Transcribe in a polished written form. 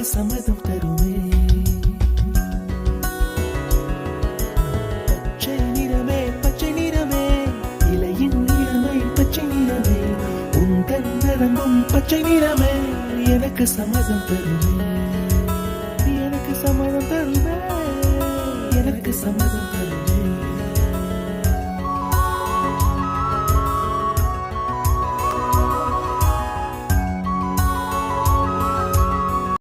சம்மதம் தருமே. பச்சை நிறமே பச்சை நிறமே, இலையின் நிறமை பச்சை நிறமே, உந்தன் நிறமும் பச்சை நிறமே, எனக்கு சம்மதம் தருமே, எனக்கு சம்மதம் தருமே, எனக்கு சம்மதம் தருமே.